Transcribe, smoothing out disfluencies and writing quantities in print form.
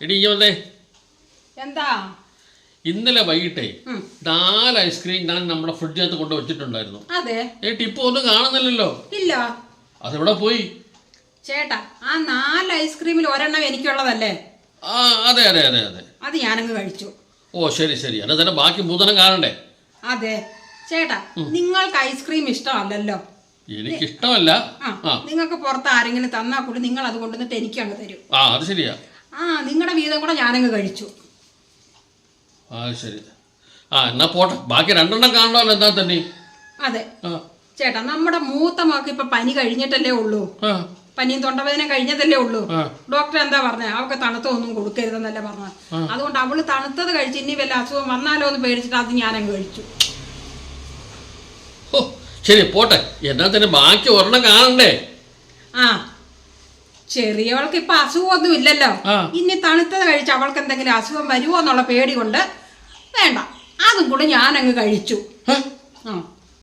എടി വന്നേ. എന്താ? ഇന്നലെ വൈകിട്ടേ 4 ഐസ്ക്രീം ഞാൻ നമ്മുടെ ഫ്രിഡ്ജിനകത്ത് കൊണ്ട് വെച്ചിട്ടുണ്ടായിരുന്നു. അതെ. ടിപ്പ് ഒന്നും കാണുന്നില്ലല്ലോ. ഇല്ല. അതെവിടെ പോയി? ചേട്ടാ, ആ 4 ഐസ്ക്രീമിൽ ഒരെണ്ണം എനിക്കുള്ളതല്ലേ? ആ അതെ അതെ അതെ അതെ. അത് ഞാനങ്ങ് കഴിച്ചു. ഓ ശരി ശരി. അത് തന്നെ ബാക്കി 3 കാണണ്ടേ? അതെ. ചേട്ടാ, നിങ്ങൾക്ക് ഐസ്ക്രീം ഇഷ്ടമല്ലല്ലോ. എനിക്കിഷ്ടമല്ല. നിങ്ങൾക്ക് പുറത്ത് ആരെങ്കിലും തന്നാ കൂടി നിങ്ങൾ അത് കൊണ്ടുവന്നിട്ട് എനിക്കങ്ങ് തരും. അത് ശരിയാ. നിങ്ങളുടെ വീതം കൂടെ ഞാനങ്ങ് കഴിച്ചു. ശരി. എന്നാ പോട്ടെ. ബാക്കി 2 കാണണമല്ലോ എന്താ തന്നെ. അതെ ചേട്ടാ, നമ്മുടെ മൂത്ത മക്ക് ഇപ്പൊ പനി കഴിഞ്ഞിട്ടല്ലേ ഉള്ളൂ. പനിയും തൊണ്ടവേദന കഴിഞ്ഞതല്ലേ ഉള്ളൂ. ഡോക്ടർ എന്താ പറഞ്ഞ? അവൾക്ക് തണുത്തൊന്നും കൊടുക്കരുതെന്നല്ലേ പറഞ്ഞ. അതുകൊണ്ട് അവള് തണുത്തത് കഴിച്ച് ഇനി വല്ല അസുഖം വന്നാലോ എന്ന് പേടിച്ചിട്ട് അത് ഞാനങ്ങ് കഴിച്ചു. ശരി പോട്ടെ. എന്നാ തന്നെ ബാക്കി 1 കാണണ്ടേ? ചെറിയവൾക്ക് ഇപ്പൊ അസുഖമൊന്നും ഇല്ലല്ലോ. ഇനി തണുത്തത് കഴിച്ച് അവൾക്ക് എന്തെങ്കിലും അസുഖം വരുമോ എന്നുള്ള പേടി കൊണ്ട് വേണ്ട, അതും കൂടെ ഞാനങ്ങ് കഴിച്ചു.